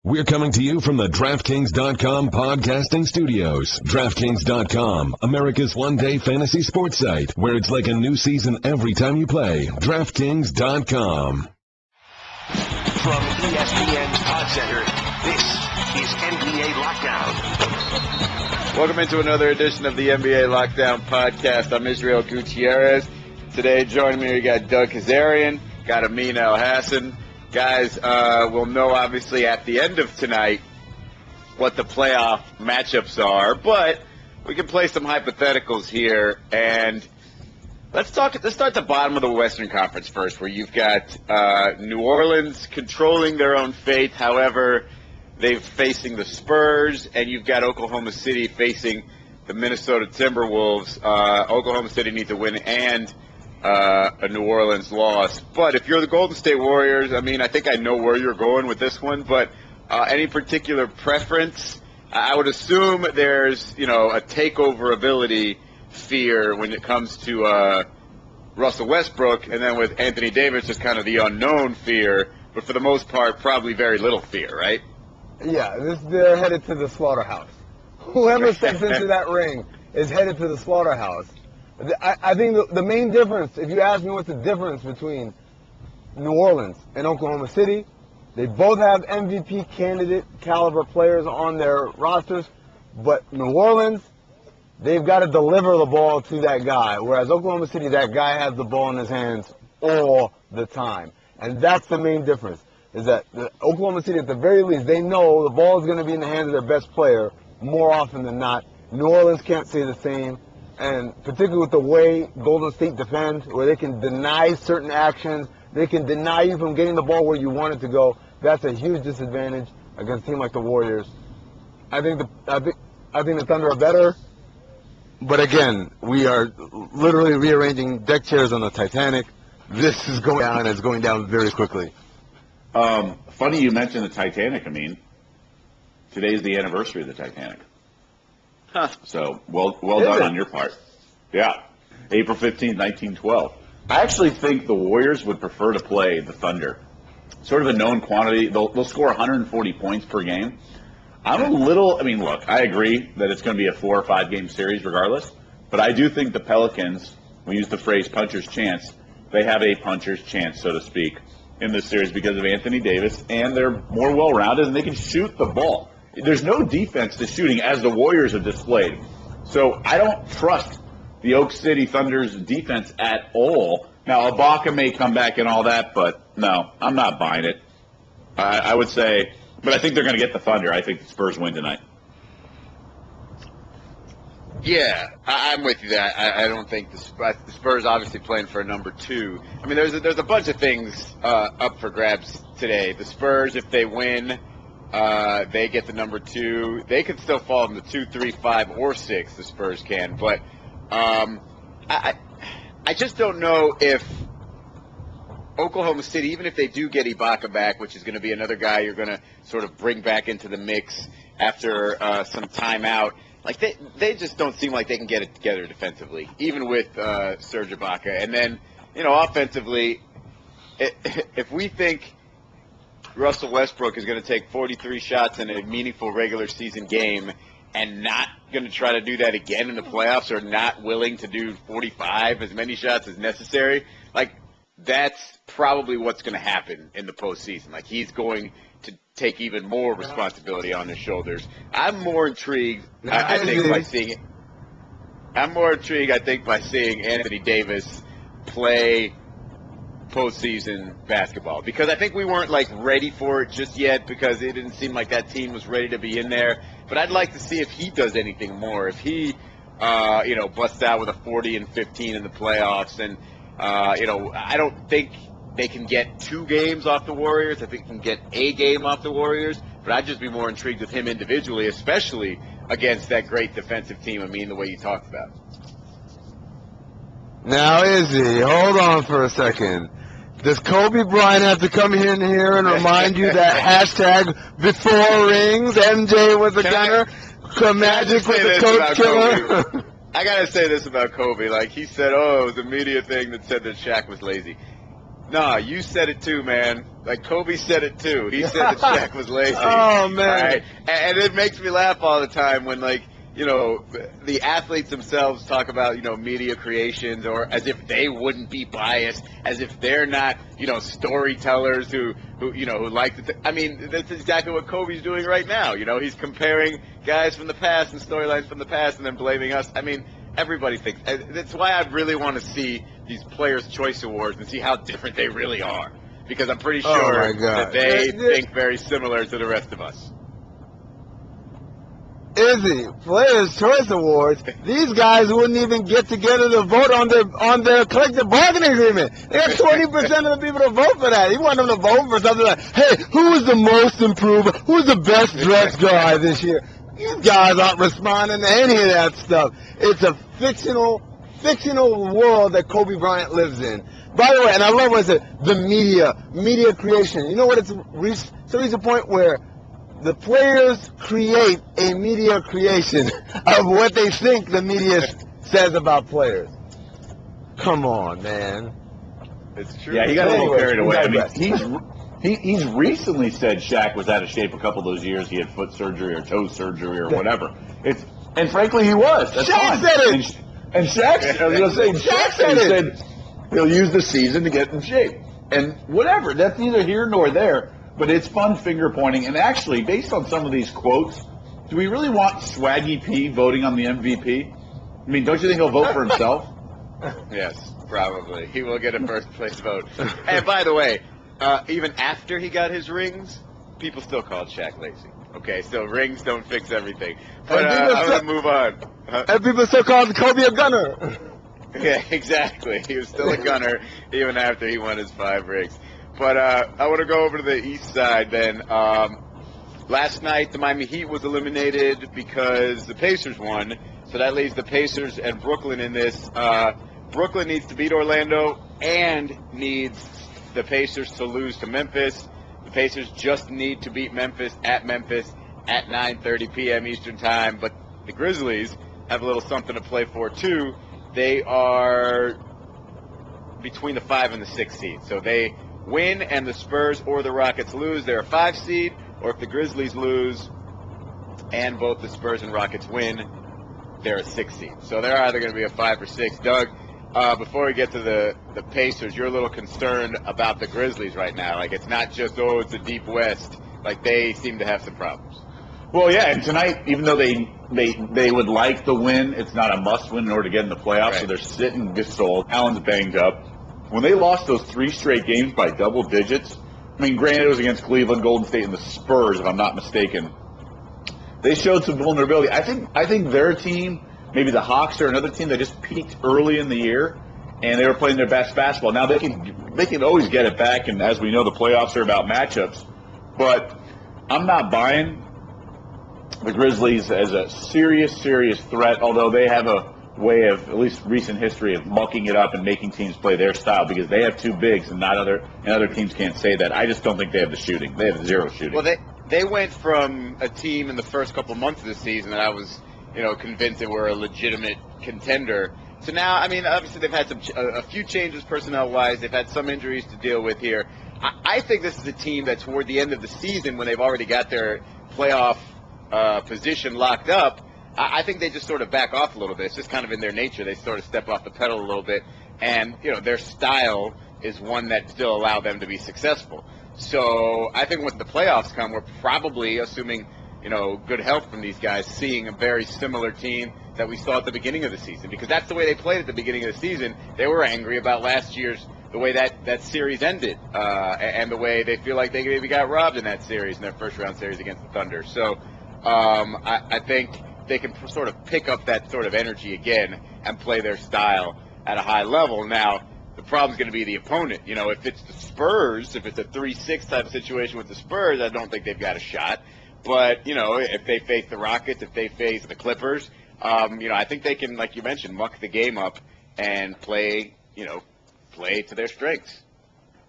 We're coming to you from the DraftKings.com podcasting studios. DraftKings.com, America's one-day fantasy sports site, where it's like a new season every time you play. DraftKings.com. From ESPN's Pod Center, this is NBA Lockdown. Welcome into another edition of the NBA Lockdown podcast. I'm Israel Gutierrez. Today, joining me, we got Doug Kezarian, got Amin Elhassan. Guys, we'll know, obviously, at the end of tonight what the playoff matchups are, but we can play some hypotheticals here. And let's start at the bottom of the Western Conference first, where you've got New Orleans controlling their own fate. However, they're facing the Spurs, and you've got Oklahoma City facing the Minnesota Timberwolves. Oklahoma City needs a win and a New Orleans loss. But if you're the Golden State Warriors, I mean, I think I know where you're going with this one, but any particular preference? I would assume there's, a takeover ability fear when it comes to Russell Westbrook, and then with Anthony Davis, just kind of the unknown fear, but for the most part, probably very little fear, right? Yeah, they're headed to the slaughterhouse. Whoever steps into that ring is headed to the slaughterhouse. I think the main difference, if you ask me what's the difference between New Orleans and Oklahoma City, they both have MVP candidate caliber players on their rosters, but New Orleans, they've got to deliver the ball to that guy, whereas Oklahoma City, that guy has the ball in his hands all the time. And that's the main difference, is that Oklahoma City, at the very least, they know the ball is going to be in the hands of their best player more often than not. New Orleans can't say the same. And particularly with the way Golden State defends, where they can deny certain actions, they can deny you from getting the ball where you want it to go. That's a huge disadvantage against a team like the Warriors. I think the Thunder are better, but again, we are literally rearranging deck chairs on the Titanic. This is going down, and it's going down very quickly. Funny you mentioned the Titanic. I mean, today's the anniversary of the Titanic. Huh. So, well done on your part. Yeah. April 15th, 1912. I actually think the Warriors would prefer to play the Thunder. Sort of a known quantity. They'll score 140 points per game. Look, I agree that it's going to be a 4 or 5 game series regardless, but I do think the Pelicans, we use the phrase puncher's chance, they have a puncher's chance, so to speak, in this series because of Anthony Davis, and they're more well-rounded and they can shoot the ball. There's no defense to shooting, as the Warriors have displayed. So I don't trust the Oak City Thunder's defense at all. Now, Ibaka may come back and all that, but no, I'm not buying it. I would say, but I think they're going to get the Thunder. I think the Spurs win tonight. Yeah, I'm with you there. I don't think the Spurs obviously playing for a number 2. I mean, there's a bunch of things up for grabs today. The Spurs, if they win, they get the number 2. They could still fall in the 2, 3, 5, or 6. The Spurs can, but I just don't know if Oklahoma City, even if they do get Ibaka back, which is going to be another guy you're going to sort of bring back into the mix after some time out. Like they just don't seem like they can get it together defensively, even with Serge Ibaka. And then, offensively, if we think Russell Westbrook is going to take 43 shots in a meaningful regular season game and not going to try to do that again in the playoffs, or not willing to do 45, as many shots as necessary, like that's probably what's going to happen in the postseason. Like he's going to take even more responsibility on his shoulders. I'm more intrigued, I think, by seeing Anthony Davis play postseason basketball, because I think we weren't ready for it just yet, because it didn't seem like that team was ready to be in there. But I'd like to see if he does anything more, if he busts out with a 40 and 15 in the playoffs. And I don't think they can get 2 games off the Warriors. I think they can get a game off the Warriors, but I'd just be more intrigued with him individually, especially against that great defensive team. I mean, the way you talked about. Now, Izzy, hold on for a second. Does Kobe Bryant have to come in here and remind you that hashtag before rings, MJ was a gunner, Magic was a coach killer? I got to say this about Kobe. He said, it was a media thing that said that Shaq was lazy. No, you said it too, man. Like Kobe said it too. He said that Shaq was lazy. Oh, man. All right? And it makes me laugh all the time when, like, you know, the athletes themselves talk about, you know, media creations, or as if they wouldn't be biased, as if they're not, you know, storytellers who you know, who like to. I mean, that's exactly what Kobe's doing right now. You know, he's comparing guys from the past and storylines from the past, and then blaming us. I mean, everybody thinks. That's why I really want to see these Players' Choice Awards and see how different they really are, because I'm pretty sure that they think very similar to the rest of us. Izzy, Players' Choice Awards, these guys wouldn't even get together to vote on their collective bargaining agreement. They got 20% of the people to vote for that. You want them to vote for something like, hey, who was the most improved? Who's the best dressed guy this year? These guys aren't responding to any of that stuff. It's a fictional world that Kobe Bryant lives in. By the way, and I love what I said, the media creation. You know what? It's reached a point where the players create a media creation of what they think the media says about players. Come on, man. It's true. Yeah, he got a little carried away. I mean, he's recently said Shaq was out of shape a couple of those years. He had foot surgery or toe surgery or whatever. And frankly, he was. That's Shaq fine. said it. And Shaq, I was going to say, Shaq said he'll use the season to get in shape. And whatever, that's neither here nor there. But it's fun finger pointing. And actually, based on some of these quotes, do we really want Swaggy P voting on the MVP? I mean, don't you think he'll vote for himself? Yes, probably. He will get a first place vote. And by the way, even after he got his rings, people still called Shaq lazy. Okay, so rings don't fix everything. But I'm going to move on. And people still called Kobe a gunner. Yeah, exactly. He was still a gunner even after he won his 5 rings. But I want to go over to the east side then. Last night, the Miami Heat was eliminated because the Pacers won. So that leaves the Pacers and Brooklyn in this. Brooklyn needs to beat Orlando and needs the Pacers to lose to Memphis. The Pacers just need to beat Memphis at 9:30 p.m. Eastern Time. But the Grizzlies have a little something to play for, too. They are between the 5 and the 6 seed. So they win and the Spurs or the Rockets lose, they're a 5 seed. Or if the Grizzlies lose and both the Spurs and Rockets win, they're a 6 seed. So they're either going to be a 5 or 6. Doug, before we get to the Pacers, you're a little concerned about the Grizzlies right now. Like, it's not just, it's a deep West. Like, they seem to have some problems. Well, yeah, and tonight, even though they would like the win, it's not a must-win in order to get in the playoffs, Right. So they're sitting Gasol. Allen's banged up. When they lost those 3 straight games by double digits, I mean, granted, it was against Cleveland, Golden State, and the Spurs, if I'm not mistaken. They showed some vulnerability. I think their team, maybe the Hawks, are another team that just peaked early in the year, and they were playing their best basketball. Now they can always get it back, and as we know, the playoffs are about matchups. But I'm not buying the Grizzlies as a serious threat, although they have a way of, at least recent history, of mucking it up and making teams play their style because they have 2 bigs and other teams can't say that. I just don't think they have the shooting. They have 0 shooting. Well, they went from a team in the first couple months of the season that I was, convinced they were a legitimate contender. So now, I mean, obviously they've had a few changes personnel-wise. They've had some injuries to deal with here. I think this is a team that toward the end of the season, when they've already got their playoff position locked up, I think they just sort of back off a little bit. It's just kind of in their nature. They sort of step off the pedal a little bit. And, their style is one that still allow them to be successful. So I think when the playoffs come, we're probably, assuming, good health from these guys, seeing a very similar team that we saw at the beginning of the season. Because that's the way they played at the beginning of the season. They were angry about last year's, the way that series ended, and the way they feel like they maybe got robbed in that series, in their first-round series against the Thunder. So I think they can sort of pick up that sort of energy again and play their style at a high level. Now, the problem's going to be the opponent. If it's the Spurs, if it's a 3-6 type of situation with the Spurs, I don't think they've got a shot. But, if they face the Rockets, if they face the Clippers, I think they can, like you mentioned, muck the game up and play to their strengths.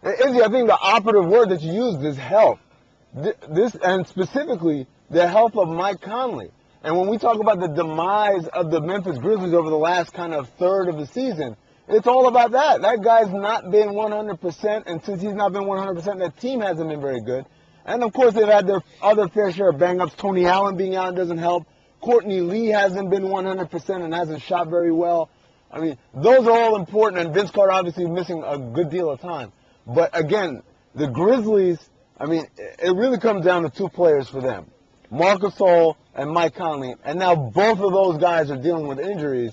Izzy, I think the operative word that you used is health. This, and specifically, the health of Mike Conley. And when we talk about the demise of the Memphis Grizzlies over the last kind of third of the season, it's all about that. That guy's not been 100%, and since he's not been 100%, that team hasn't been very good. And, of course, they've had their other fair share of bang-ups. Tony Allen being out doesn't help. Courtney Lee hasn't been 100% and hasn't shot very well. I mean, those are all important, and Vince Carter obviously is missing a good deal of time. But, again, the Grizzlies, I mean, it really comes down to two players for them, Marc Gasol and Mike Conley. And now both of those guys are dealing with injuries.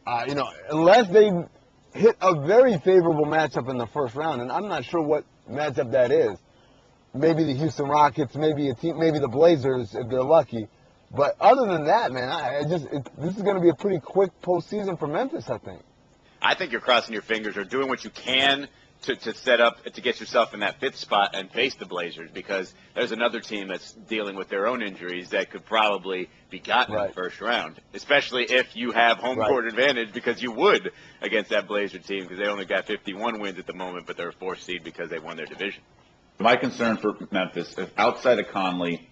Unless they hit a very favorable matchup in the first round, and I'm not sure what matchup that is. Maybe the Houston Rockets, maybe the Blazers if they're lucky. But other than that, man, this is going to be a pretty quick postseason for Memphis, I think. I think you're crossing your fingers or doing what you can to set up to get yourself in that fifth spot and face the Blazers, because there's another team that's dealing with their own injuries that could probably be gotten in the first round, especially if you have home court advantage, because you would against that Blazer team, because they only got 51 wins at the moment, but they're a fourth seed because they won their division. My concern for Memphis is outside of Conley,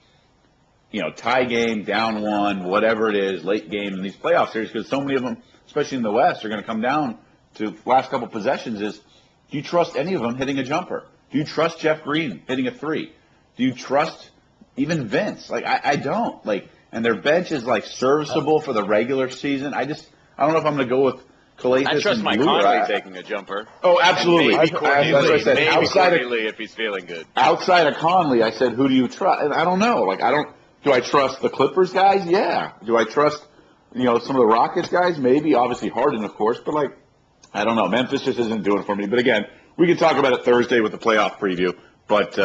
tie game, down one, whatever it is, late game in these playoff series, because so many of them, especially in the West, are going to come down to last couple possessions is, do you trust any of them hitting a jumper? Do you trust Jeff Green hitting a three? Do you trust even Vince? I don't. And their bench is, serviceable for the regular season. I don't know if I'm going to go with Calais. I trust Mike Conley taking a jumper. Oh, absolutely. And maybe Courtney Lee if he's feeling good. Outside of Conley, I said, who do you trust? And I don't know. Do I trust the Clippers guys? Yeah. Do I trust, some of the Rockets guys? Maybe. Obviously Harden, of course. But, I don't know. Memphis just isn't doing it for me. But, again, we can talk about it Thursday with the playoff preview. But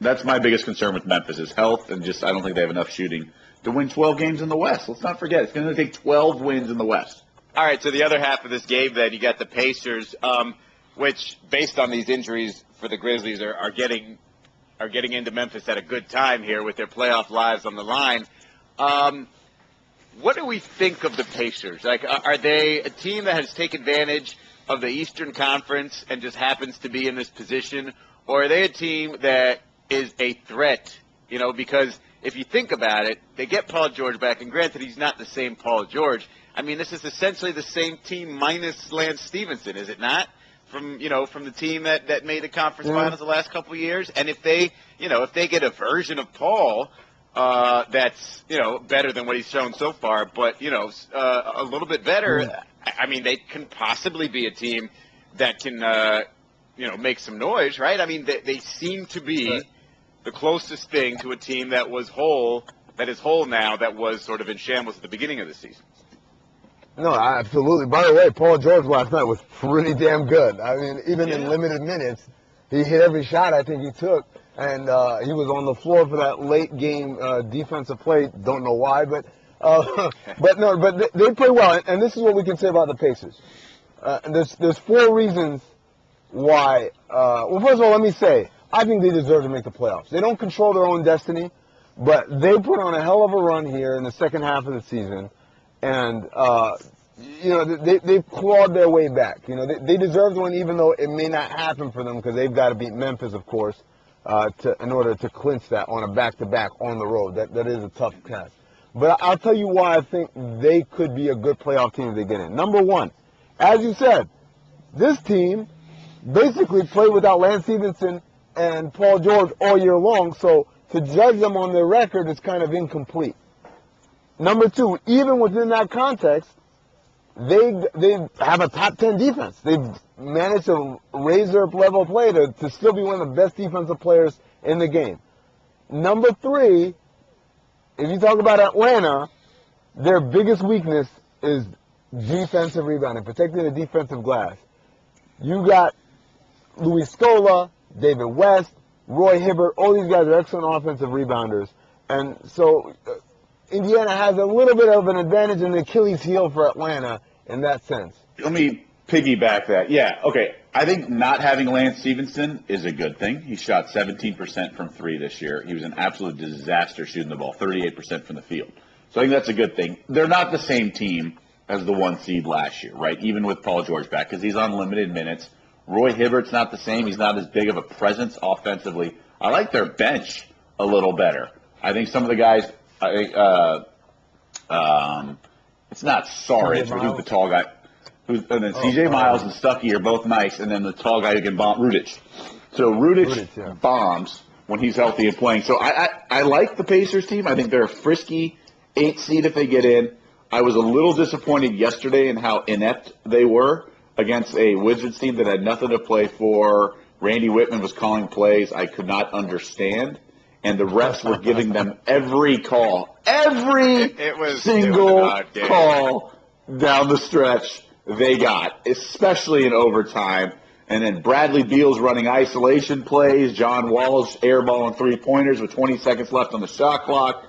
that's my biggest concern with Memphis is health, and just I don't think they have enough shooting to win 12 games in the West. Let's not forget, it's going to take 12 wins in the West. All right, so the other half of this game then, you got the Pacers, which, based on these injuries for the Grizzlies, are getting into Memphis at a good time here with their playoff lives on the line. What do we think of the Pacers? Are they a team that has taken advantage of the Eastern Conference and just happens to be in this position? Or are they a team that is a threat? Because if you think about it, they get Paul George back, and granted, he's not the same Paul George. I mean, this is essentially the same team minus Lance Stevenson, is it not? From the team that made the conference finals the last couple of years. And if they get a version of Paul that's, better than what he's shown so far, but, a little bit better, I mean, they can possibly be a team that can, make some noise, right? I mean, they seem to be the closest thing to a team that is whole now, that was sort of in shambles at the beginning of the season. No, absolutely. By the way, Paul George last night was pretty damn good. I mean, even in limited minutes, he hit every shot I think he took. And he was on the floor for that late game defensive play. Don't know why, but they play well. And this is what we can say about the Pacers. There's four reasons why. Well, first of all, let me say, I think they deserve to make the playoffs. They don't control their own destiny, but they put on a hell of a run here in the second half of the season. And, they've clawed their way back. They deserve to win, even though it may not happen for them, because they've got to beat Memphis, of course, in order to clinch that on a back-to-back on the road. That is a tough task. But I'll tell you why I think they could be a good playoff team if they get in. Number one, as you said, this team basically played without Lance Stevenson and Paul George all year long, so to judge them on their record is kind of incomplete. Number two, even within that context, they have a top 10 defense. They've managed to raise their level of play to still be one of the best defensive players in the game. Number three, if you talk about Atlanta, their biggest weakness is defensive rebounding, protecting the defensive glass. You got Luis Scola, David West, Roy Hibbert. All these guys are excellent offensive rebounders. And so Indiana has a little bit of an advantage in the Achilles heel for Atlanta in that sense. Let me piggyback that. Yeah, okay. I think not having Lance Stevenson is a good thing. He shot 17% from three this year. He was an absolute disaster shooting the ball, 38% from the field. So I think that's a good thing. They're not the same team as the one seed last year, right? Even with Paul George back, because he's on limited minutes. Roy Hibbert's not the same. He's not as big of a presence offensively. I like their bench a little better. I think some of the guys, it's not Saric, but who's the tall guy? and then C.J. Miles and Stuckey are both nice, and then the tall guy who can bomb, Rudic. So Rudic bombs when he's healthy and playing. So I like the Pacers team. I think they're a frisky 8 seed if they get in. I was a little disappointed yesterday in how inept they were against a Wizards team that had nothing to play for. Randy Whitman was calling plays I could not understand, and the refs were giving them every call, single call down the stretch they got, especially in overtime. And then Bradley Beal's running isolation plays, John Wall's airballing 3-pointers with 20 seconds left on the shot clock,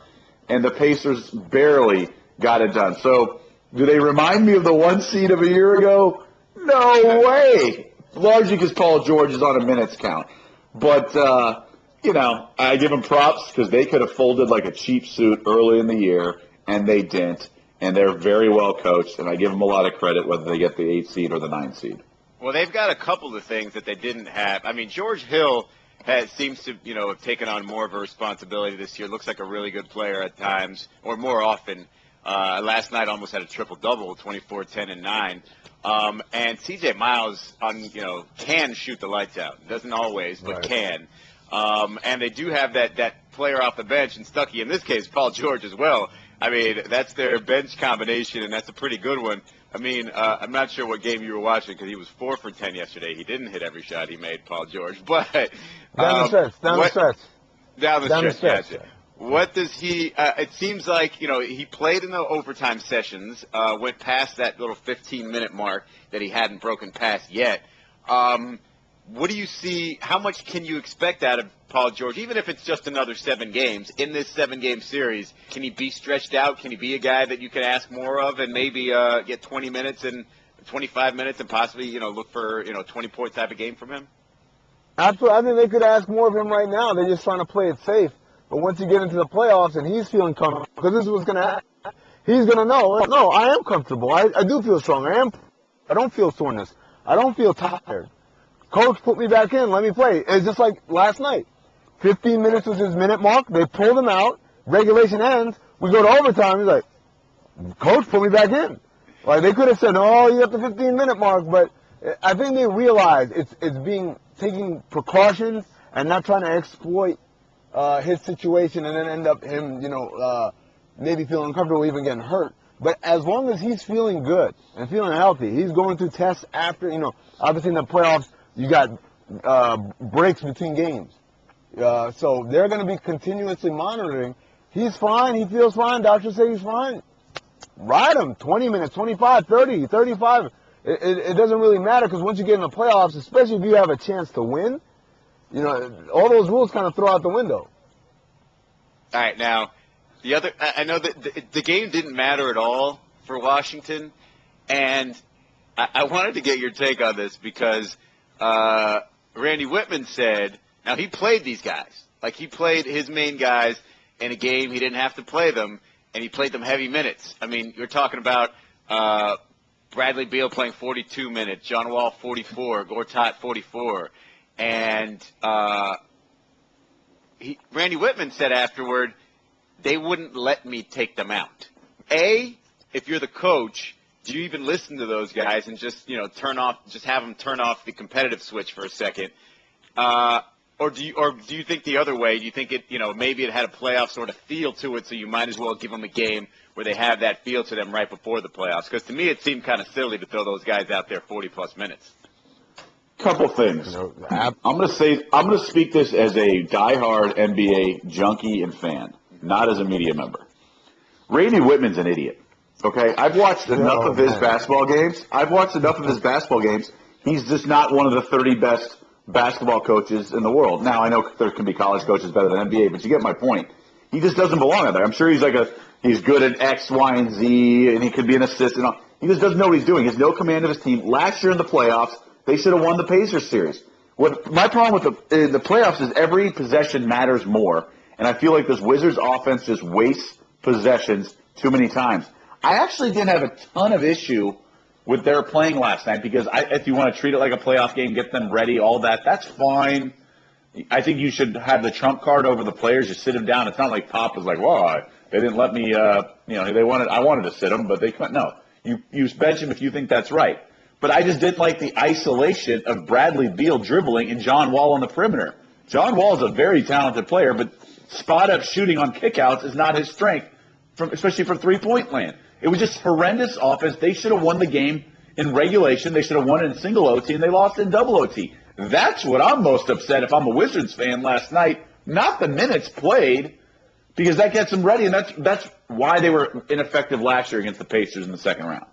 and the Pacers barely got it done. So do they remind me of the 1 seed of a year ago? No way. Largely because Paul George is on a minutes count. But, I give them props because they could have folded like a cheap suit early in the year, and they didn't. And they're very well coached, and I give them a lot of credit whether they get the 8 seed or the 9 seed. Well, they've got a couple of things that they didn't have. I mean, George Hill seems to, have taken on more of a responsibility this year. Looks like a really good player at times, or more often. Last night almost had a triple-double, 24, 10, and 9. And C.J. Miles, can shoot the lights out. Doesn't always, but can. And they do have that player off the bench, and Stuckey, in this case, Paul George as well. I mean, that's their bench combination, and that's a pretty good one. I mean, I'm not sure what game you were watching because he was 4 for 10 yesterday. He didn't hit every shot he made, Paul George. But down the stretch. Gotcha. What does he? It seems like he played in the overtime sessions. Went past that little 15-minute mark that he hadn't broken past yet. What do you see? How much can you expect out of Paul George, even if it's just another 7 games in this 7-game series? Can he be stretched out? Can he be a guy that you can ask more of and maybe get 20 minutes and 25 minutes and possibly look for 20-point type of game from him? Absolutely. I think they could ask more of him right now. They're just trying to play it safe. But once you get into the playoffs and he's feeling comfortable, because this is what's going to happen, he's going to know, no, I am comfortable. I do feel strong. I don't feel soreness. I don't feel tired. Coach, put me back in. Let me play. It's just like last night. 15 minutes was his minute mark. They pulled him out. Regulation ends. We go to overtime. He's like, Coach, put me back in. Like, they could have said, oh, you got the 15-minute mark. But I think they realize it's taking precautions and not trying to exploit his situation and then end up him, maybe feeling uncomfortable, even getting hurt. But as long as he's feeling good and feeling healthy, he's going through tests after, obviously in the playoffs, you got breaks between games. So they're going to be continuously monitoring. He's fine. He feels fine. Doctors say he's fine. Ride him 20 minutes, 25, 30, 35. It doesn't really matter because once you get in the playoffs, especially if you have a chance to win, all those rules kind of throw out the window. All right. Now, I know that the game didn't matter at all for Washington, and I wanted to get your take on this because Randy Whitman said, now he played these guys. Like he played his main guys in a game. He didn't have to play them, and he played them heavy minutes. I mean, you're talking about Bradley Beal playing 42 minutes, John Wall 44, Gortat 44. And Randy Whitman said afterward, they wouldn't let me take them out. If you're the coach, do you even listen to those guys and just, have them turn off the competitive switch for a second? Or do you think the other way? Do you think it, maybe it had a playoff sort of feel to it, so you might as well give them a game where they have that feel to them right before the playoffs? Because to me, it seemed kind of silly to throw those guys out there 40-plus minutes. Couple things. I'm going to speak this as a diehard NBA junkie and fan, not as a media member. Randy Whitman's an idiot. Okay, I've watched enough of his basketball games. He's just not one of the 30 best basketball coaches in the world. Now, I know there can be college coaches better than NBA, but you get my point. He just doesn't belong out there. I'm sure he's good at X, Y, and Z, and he could be an assistant. He just doesn't know what he's doing. He has no command of his team. Last year in the playoffs, they should have won the Pacers series. My problem with the playoffs is every possession matters more, and I feel like this Wizards offense just wastes possessions too many times. I actually didn't have a ton of issue with their playing last night because if you want to treat it like a playoff game, get them ready, all that, that's fine. I think you should have the trump card over the players. You sit them down. It's not like Pop was like, "Whoa, they didn't let me." I wanted to sit them, but they couldn't. No, You bench him if you think that's right. But I just didn't like the isolation of Bradley Beal dribbling and John Wall on the perimeter. John Wall is a very talented player, but spot-up shooting on kickouts is not his strength, especially from three-point land. It was just horrendous offense. They should have won the game in regulation. They should have won it in single OT, and they lost in double OT. That's what I'm most upset if I'm a Wizards fan last night, not the minutes played, because that gets them ready, and that's why they were ineffective last year against the Pacers in the second round.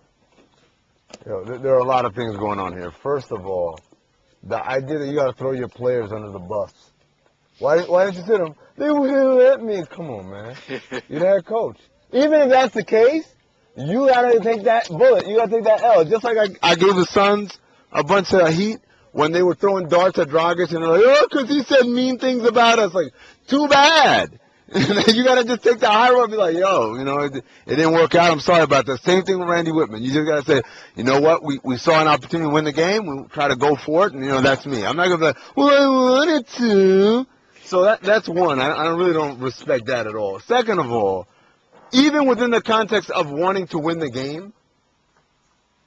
There are a lot of things going on here. First of all, the idea that you got to throw your players under the bus. Why didn't you sit them? They wouldn't let me. Come on, man. You're the head coach. Even if that's the case, you got to take that bullet. You got to take that L. Just like I gave the Suns a bunch of heat when they were throwing darts at Dragic, and they're like, oh, because he said mean things about us. Like, too bad. You got to just take the high road and be like, yo, it didn't work out. I'm sorry about that. Same thing with Randy Whitman. You just got to say, you know what? We saw an opportunity to win the game. We try to go for it, and, that's me. I'm not going to be like, well, I wanted to. So that's one. I really don't respect that at all. Second of all, even within the context of wanting to win the game,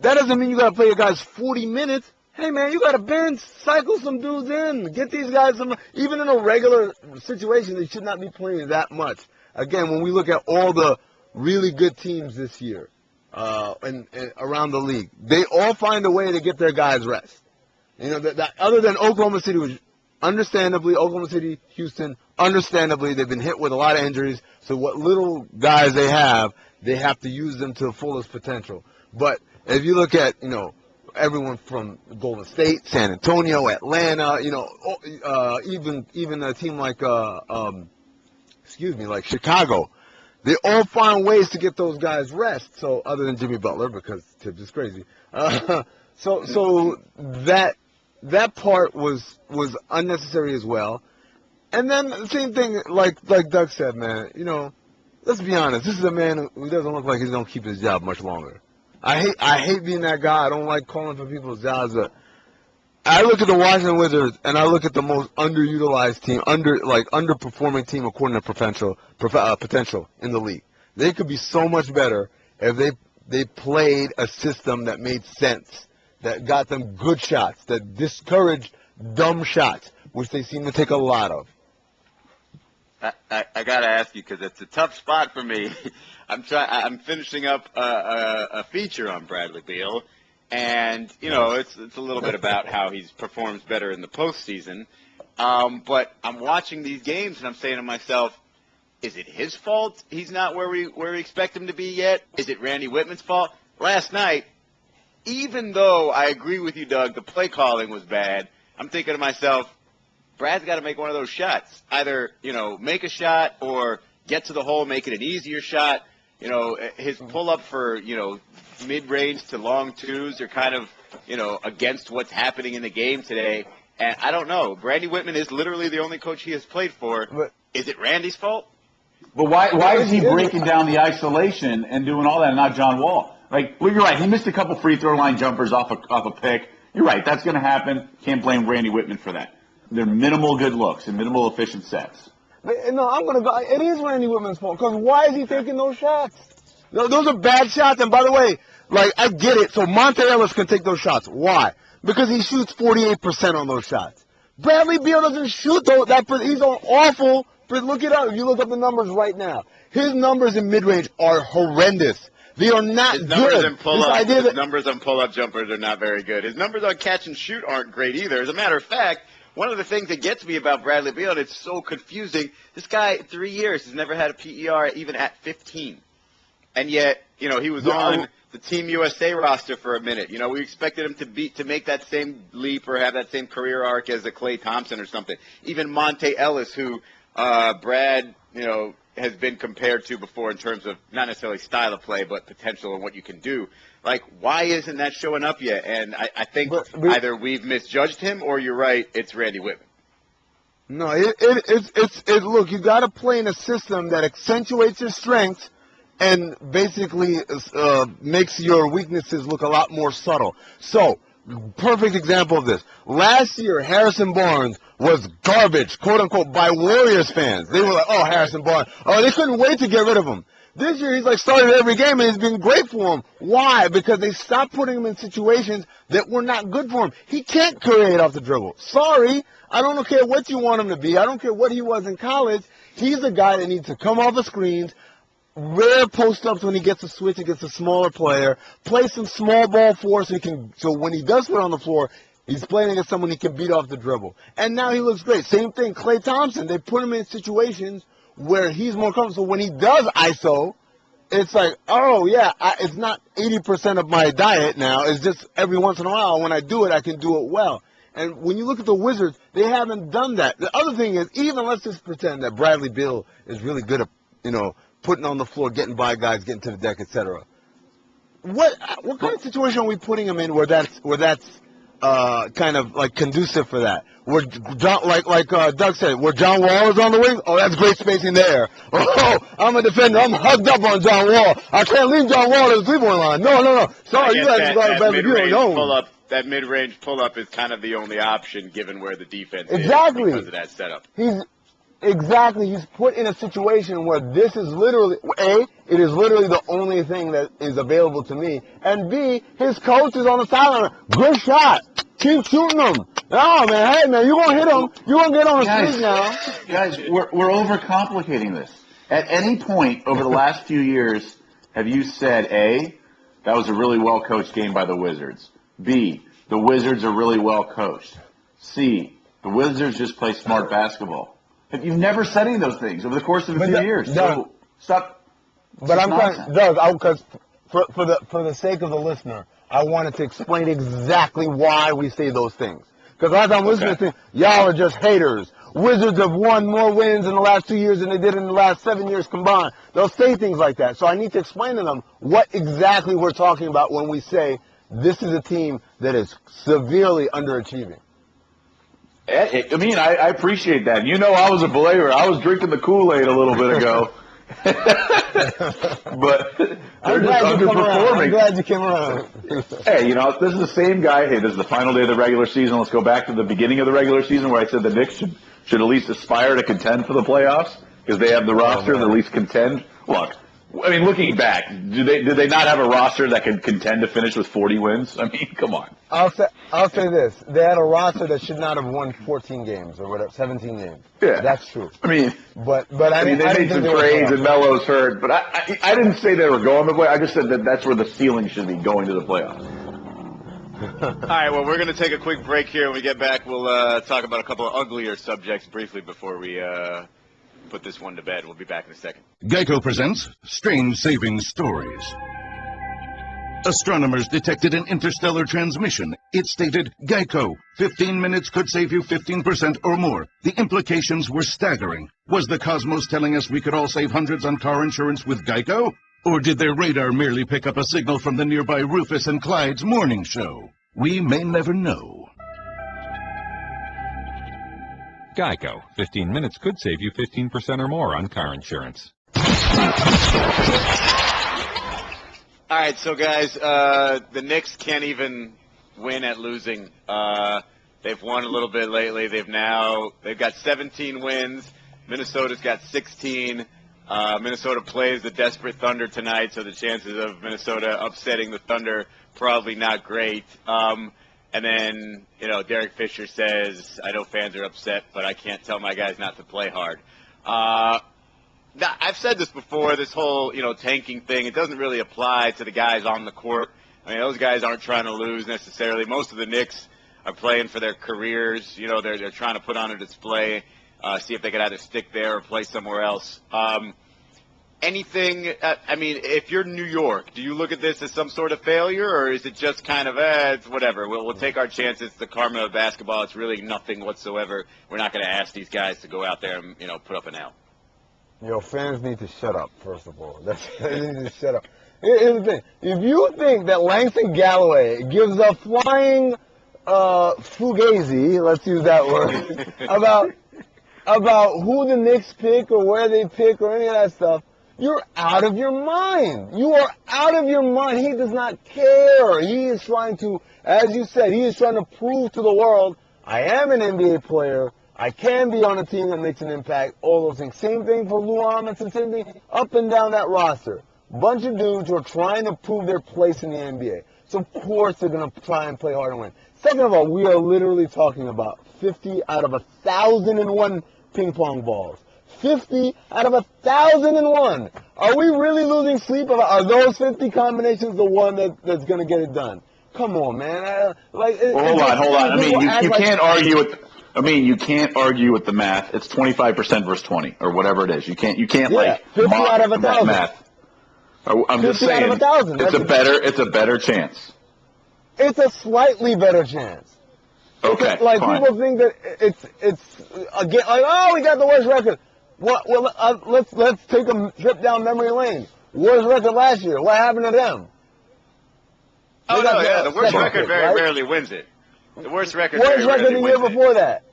that doesn't mean you got to play your guys 40 minutes. Hey, man, you got to bench, cycle some dudes in, get these guys some. Even in a regular situation, they should not be playing that much. Again, when we look at all the really good teams this year and around the league, they all find a way to get their guys rest. That other than Oklahoma City, which understandably, Oklahoma City, Houston, understandably, they've been hit with a lot of injuries. So what little guys they have to use them to the fullest potential. But if you look at, everyone from Golden State, San Antonio, Atlanta, even a team like like Chicago, they all find ways to get those guys rest. So other than Jimmy Butler, because Tibbs is crazy, so that part was unnecessary as well. And then the same thing, like Doug said, man, let's be honest, this is a man who doesn't look like he's gonna keep his job much longer. I hate being that guy. I don't like calling for people's jobs. But I look at the Washington Wizards and I look at the most underutilized team, underperforming team according to potential in the league. They could be so much better if they played a system that made sense, that got them good shots, that discouraged dumb shots, which they seem to take a lot of. I got to ask you, because it's a tough spot for me. I'm finishing up a feature on Bradley Beal, and it's a little bit about how he performs better in the postseason. But I'm watching these games and I'm saying to myself, is it his fault he's not where we expect him to be yet? Is it Randy Whitman's fault? Last night, even though I agree with you, Doug, the play calling was bad, I'm thinking to myself, Brad's got to make one of those shots. Either, make a shot or get to the hole, make it an easier shot. His pull-up for, mid-range to long twos are kind of, against what's happening in the game today. And I don't know. Randy Whitman is literally the only coach he has played for. Is it Randy's fault? But why is he breaking down the isolation and doing all that and not John Wall? You're right. He missed a couple free throw line jumpers off a pick. You're right. That's going to happen. Can't blame Randy Whitman for that. They're minimal good looks and minimal efficient sets. No, I'm going to go. It is Randy Whitman's fault, because why is he taking those shots? No, those are bad shots. And by the way, I get it. So Monte Ellis can take those shots. Why? Because he shoots 48% on those shots. Bradley Beal doesn't shoot he's on awful. But look it up. If you look up the numbers right now, his numbers in mid-range are horrendous. They are not his good. His numbers on pull-up jumpers are not very good. His numbers on catch and shoot aren't great either. As a matter of fact, one of the things that gets me about Bradley Beal, and it's so confusing, this guy, 3 years, has never had a PER even at 15. And yet, he was on the Team USA roster for a minute. We expected him to make that same leap or have that same career arc as a Klay Thompson or something. Even Monte Ellis, who Brad, has been compared to before in terms of not necessarily style of play, but potential and what you can do. Why isn't that showing up yet? And I think either we've misjudged him or you're right, it's Randy Whitman. No, look, you got to play in a system that accentuates your strengths and basically makes your weaknesses look a lot more subtle. So, perfect example of this. Last year, Harrison Barnes was garbage, quote-unquote, by Warriors fans. They were like, oh, Harrison Barnes. Oh, they couldn't wait to get rid of him. This year, he's like started every game, and it's been great for him. Why? Because they stopped putting him in situations that were not good for him. He can't create off the dribble. Sorry. I don't care what you want him to be. I don't care what he was in college. He's a guy that needs to come off the screens, rare post-ups when he gets a switch against a smaller player, play some small ball for us so when he does put on the floor, he's playing against someone he can beat off the dribble. And now he looks great. Same thing, Klay Thompson. They put him in situations where he's more comfortable. So when he does ISO, it's like, oh, yeah, it's not 80% of my diet now. It's just every once in a while when I do it, I can do it well. And when you look at the Wizards, they haven't done that. The other thing is, even let's just pretend that Bradley Beal is really good at, putting on the floor, getting by guys, getting to the deck, etc. What kind of situation are we putting him in where that's kind of like conducive for that? Where John, like Doug said, where John Wall is on the wing, oh, that's great spacing there. Oh, I'm a defender. I'm hugged up on John Wall. I can't leave John Wall to the three-point line. No. Sorry, you guys got Bradley Beal. No. That mid-range pull-up is kind of the only option given where the defense is because of that setup. He's put in a situation where this is literally, A, it is literally the only thing that is available to me, and B, his coach is on the sideline. Good shot. Keep shooting them. Oh, man, hey, man, you're going to hit him. You're going to get on the street now. Guys, we're overcomplicating this. At any point over the last few years, have you said, A, that was a really well-coached game by the Wizards? B, the Wizards are really well coached. C, the Wizards just play smart basketball. You've never said any of those things over the course of a few years. So stop. But I'm trying, Doug, because for the sake of the listener, I wanted to explain exactly why we say those things. Because as I'm listening to y'all are just haters. Wizards have won more wins in the last 2 years than they did in the last 7 years combined. They'll say things like that. So I need to explain to them what exactly we're talking about when we say this is a team that is severely underachieving. I mean, I appreciate that. I was a believer. I was drinking the Kool-Aid a little bit ago. But they're just underperforming. I'm glad you came around. Hey, this is the same guy. Hey, this is the final day of the regular season. Let's go back to the beginning of the regular season where I said the Knicks should at least aspire to contend for the playoffs because they have the roster and at least contend. Look, I mean, looking back, did they not have a roster that could contend to finish with 40 wins? I mean, come on. I'll say this: they had a roster that should not have won 14 games or whatever, 17 games. Yeah, that's true. I mean, but I mean, they made some trades and Melo's hurt, but I didn't say they were going to play. I just said that's where the ceiling should be, going to the playoffs. All right, well, we're going to take a quick break here. When we get back, we'll talk about a couple of uglier subjects briefly before we put this one to bed. We'll be back in a second. Geico presents Strange Savings Stories. Astronomers detected an interstellar transmission. It stated, Geico, 15 minutes could save you 15% or more. The implications were staggering. Was the cosmos telling us we could all save hundreds on car insurance with Geico? Or did their radar merely pick up a signal from the nearby Rufus and Clyde's morning show? We may never know. Geico. 15 minutes could save you 15% or more on car insurance. All right, so guys, the Knicks can't even win at losing. They've won a little bit lately. They've got 17 wins. Minnesota's got 16. Minnesota plays the desperate Thunder tonight, so the chances of Minnesota upsetting the Thunder probably not great. And then, Derek Fisher says, I know fans are upset, but I can't tell my guys not to play hard. I've said this before, this whole, tanking thing, it doesn't really apply to the guys on the court. I mean, those guys aren't trying to lose necessarily. Most of the Knicks are playing for their careers. They're trying to put on a display, see if they could either stick there or play somewhere else. If you're New York, do you look at this as some sort of failure, or is it just kind of, it's whatever, we'll take our chances, it's the karma of basketball, it's really nothing whatsoever, we're not going to ask these guys to go out there and, put up an L? Fans need to shut up, first of all. They need to shut up. Here's the thing. If you think that Langston Galloway gives a flying fugazi, let's use that word, about who the Knicks pick or where they pick or any of that stuff, you're out of your mind. You are out of your mind. He does not care. He is trying to, as you said, he is trying to prove to the world, I am an NBA player. I can be on a team that makes an impact, all those things. Same thing for Lou Amundsen, same thing up and down that roster. Bunch of dudes who are trying to prove their place in the NBA. So, of course, they're going to try and play hard and win. Second of all, we are literally talking about 50 out of 1,001 ping pong balls. 50 out of 1,001. Are we really losing sleep about, are those 50 combinations the one that's going to get it done? Come on, man. Hold on. I mean, you can't argue with. I mean, you can't argue with the math. It's 25% versus 20 or whatever it is. You can't 50 out of 1,000. Math. I'm just saying, it's a better chance. It's a slightly better chance. Okay, fine. People think that it's again like, oh, we got the worst record. Well, let's take a trip down memory lane. Worst record last year. What happened to them? The worst record very rarely wins it. The worst record. Worst record the year before that.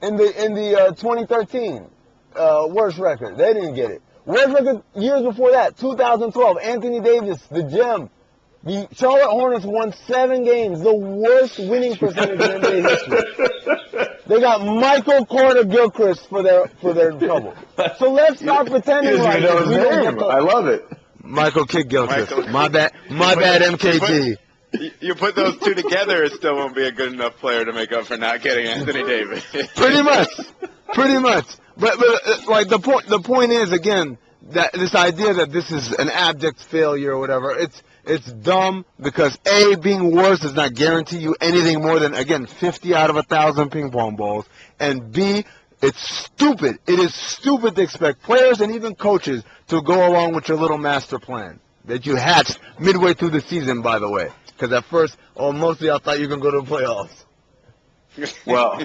In the 2013 worst record, they didn't get it. Worst record years before that, 2012, Anthony Davis, the gem. The Charlotte Hornets won 7 games, the worst winning percentage in NBA history. They got Michael Carter-Gilchrist for their trouble. So let's stop pretending like this. I love it. Michael Kidd-Gilchrist. My bad, MKG. You put those two together, it still won't be a good enough player to make up for not getting Anthony Davis. Pretty much. But like the point is, again, that this idea that this is an abject failure or whatever, it's dumb because A, being worse does not guarantee you anything more than, again, 50 out of 1,000 ping pong balls, and B, it's stupid. It is stupid to expect players and even coaches to go along with your little master plan that you hatched midway through the season, by the way. Because at first, mostly I thought you were going to go to the playoffs. Well,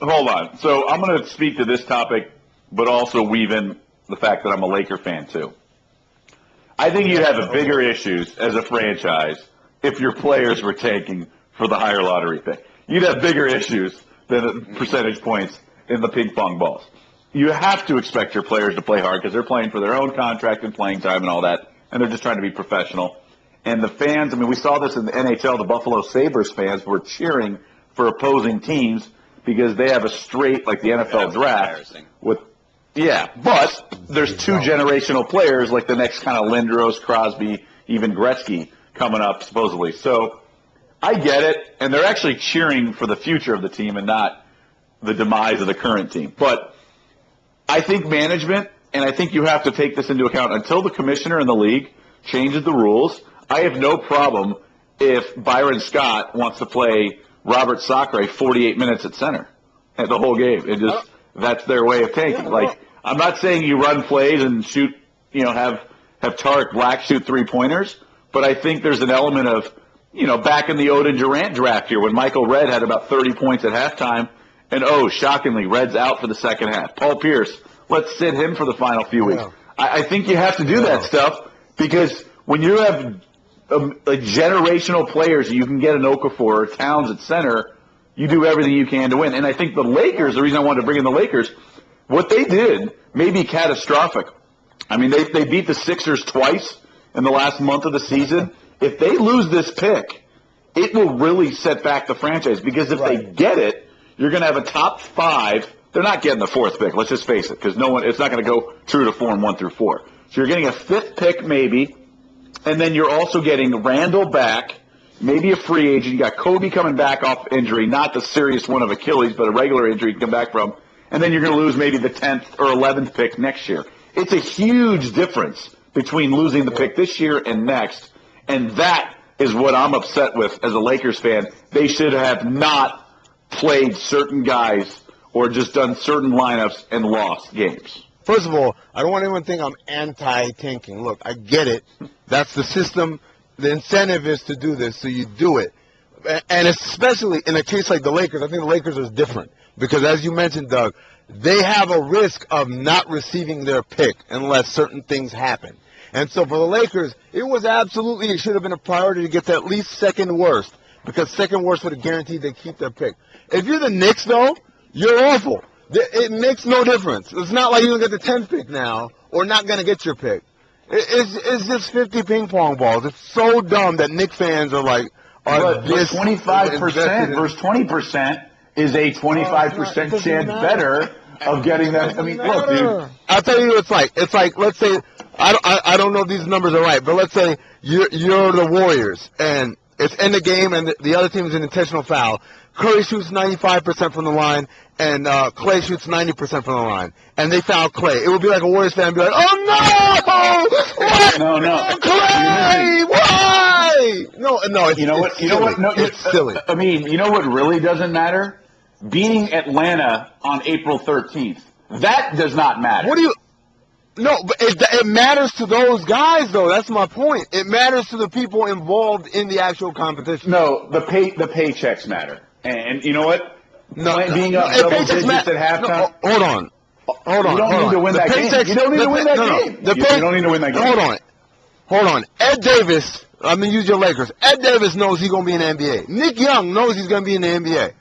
hold on. So I'm going to speak to this topic, but also weave in the fact that I'm a Laker fan, too. I think you'd have bigger issues as a franchise if your players were tanking for the higher lottery pick. You'd have bigger issues than percentage points in the ping pong balls. You have to expect your players to play hard because they're playing for their own contract and playing time and all that, and they're just trying to be professional. And the fans, I mean, we saw this in the NHL, the Buffalo Sabres fans were cheering for opposing teams because they have a straight, like the NFL draft, but there's 2 generational players, like the next kind of Lindros, Crosby, even Gretzky coming up, supposedly. So I get it, and they're actually cheering for the future of the team and not the demise of the current team. But I think management, and I think you have to take this into account, until the commissioner in the league changes the rules, I have no problem if Byron Scott wants to play Robert Sacre 48 minutes at center at the whole game. It just that's their way of tanking. Like, I'm not saying you run plays and shoot, have Tarek Black shoot 3-pointers, but I think there's an element of, back in the Oden Durant draft here when Michael Redd had about 30 points at halftime, and shockingly, Redd's out for the second half. Paul Pierce, let's sit him for the final few weeks. I think you have to do that stuff because when you have generational players you can get an Okafor or Towns at center, you do everything you can to win. And I think the Lakers, the reason I wanted to bring in the Lakers, what they did may be catastrophic. I mean, they beat the Sixers twice in the last month of the season. If they lose this pick, it will really set back the franchise because if they get it, you're going to have a top 5. They're not getting the 4th pick, let's just face it, because it's not going to go true to form 1 through 4. So you're getting a 5th pick maybe, and then you're also getting Randall back, maybe a free agent. You got Kobe coming back off injury, not the serious one of Achilles, but a regular injury to come back from. And then you're going to lose maybe the 10th or 11th pick next year. It's a huge difference between losing the pick this year and next, and that is what I'm upset with as a Lakers fan. They should have not played certain guys or just done certain lineups and lost games. First of all, I don't want anyone to think I'm anti-tanking. Look, I get it. That's the system. The incentive is to do this, so you do it. And especially in a case like the Lakers, I think the Lakers are different. Because as you mentioned, Doug, they have a risk of not receiving their pick unless certain things happen. And so for the Lakers, it should have been a priority to get to at least second worst. Because second worst would have guaranteed they keep their pick. If you're the Knicks, though, you're awful. It makes no difference. It's not like you're going to get the 10th pick now or not going to get your pick. It's just 50 ping pong balls. It's so dumb that Knicks fans are like, versus 25% versus 20%, is a 25% chance better of getting that. I mean, look, dude. I'll tell you what it's like. It's like, let's say, I don't know if these numbers are right, but let's say you're the Warriors, and it's in the game, and the other team is an intentional foul. Curry shoots 95% from the line, and Clay shoots 90% from the line, and they foul Clay. It would be like a Warriors fan be like, "Oh no! No. Clay, why?" No. It's silly. I mean, you know what really doesn't matter? Beating Atlanta on April 13th. That does not matter. What do you? No, but it matters to those guys, though. That's my point. It matters to the people involved in the actual competition. No, the paychecks matter. And you know what? Being up double digits at halftime. No, hold on. You don't need to win that game. You don't need to win that game. You don't need to win that game. Hold on. Ed Davis, I'm going to use your Lakers. Ed Davis knows he's going to be in the NBA. Nick Young knows he's going to be in the NBA.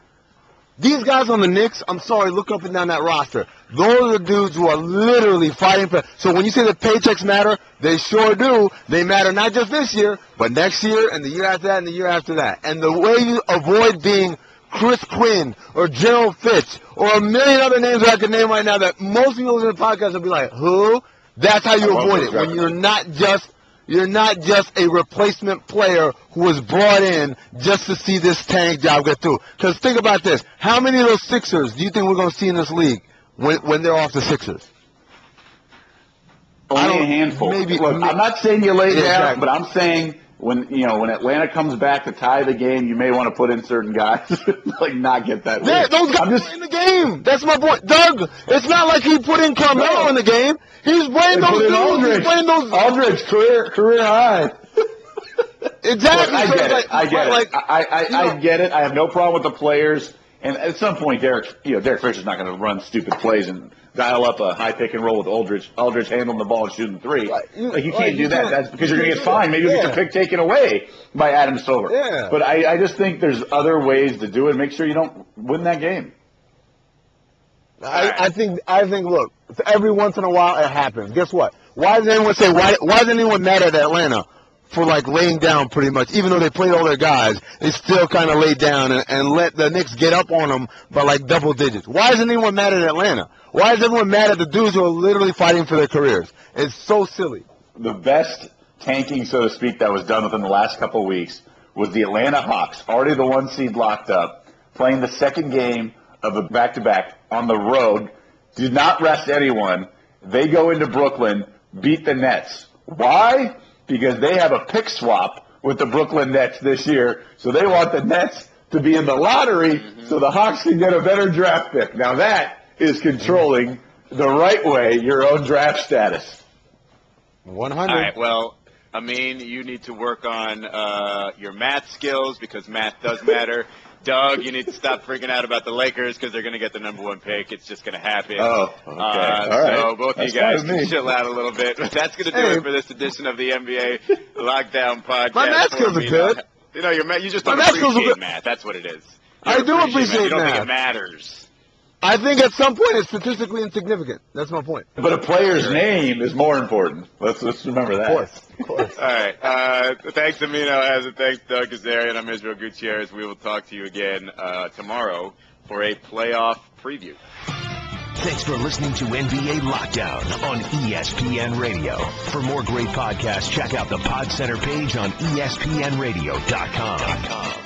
These guys on the Knicks, I'm sorry, look up and down that roster. Those are the dudes who are literally fighting for. So when you say the paychecks matter, they sure do. They matter not just this year, but next year and the year after that and the year after that. And the way you avoid being Chris Quinn or Gerald Fitch or a million other names that I can name right now that most people in the podcast will be like, who? That's how you avoid it. When you're not just a replacement player who was brought in just to see this tank job get through. Because think about this. How many of those Sixers do you think we're going to see in this league when they're off the Sixers? Only a handful. Look, I'm not saying you lay down, but I'm saying when Atlanta comes back to tie the game, you may want to put in certain guys, like not get that. Yeah, those guys are in the game. That's my point. Doug, it's not like he put in Carmelo in the game. He's playing those dudes. He's playing those. Aldridge, career high. Exactly. Look, I get it. I have no problem with the players. And at some point, Derek Fisher's not going to run stupid plays and dial up a high pick and roll with Aldridge handling the ball and shooting three. You can't do that. That's because you're going to get fined. Maybe you'll get your pick taken away by Adam Silver. Yeah. But I just think there's other ways to do it. Make sure you don't win that game. I think. Look, every once in a while it happens. Guess what? Why does anyone say why does anyone mad at Atlanta for like laying down pretty much? Even though they played all their guys, they still kind of laid down and let the Knicks get up on them by like double digits. Why is anyone mad at Atlanta? Why is everyone mad at the dudes who are literally fighting for their careers? It's so silly. The best tanking, so to speak, that was done within the last couple of weeks was the Atlanta Hawks, already the 1 seed locked up, playing the second game of a back-to-back on the road, did not rest anyone. They go into Brooklyn, beat the Nets. Why? Because they have a pick swap with the Brooklyn Nets this year, so they want the Nets to be in the lottery so the Hawks can get a better draft pick. Now that is controlling the right way your own draft status. 100. All right, well, Amin, you need to work on your math skills because math does matter. Doug, you need to stop freaking out about the Lakers because they're going to get the number 1 pick. It's just going to happen. Oh, okay. All right. So both of you guys can chill out a little bit. But that's going to do it for this edition of the NBA Lockdown Podcast. My math skills are good. You just don't appreciate math. That's what it is. I do appreciate math. You don't think it matters. I think at some point it's statistically insignificant. That's my point. But a player's name is more important. Let's remember that. Of course. All right. Thanks, Amin Elhassan. Thanks, Doug Kezarian. I'm Israel Gutierrez. We will talk to you again tomorrow for a playoff preview. Thanks for listening to NBA Lockdown on ESPN Radio. For more great podcasts, check out the Pod Center page on ESPNradio.com.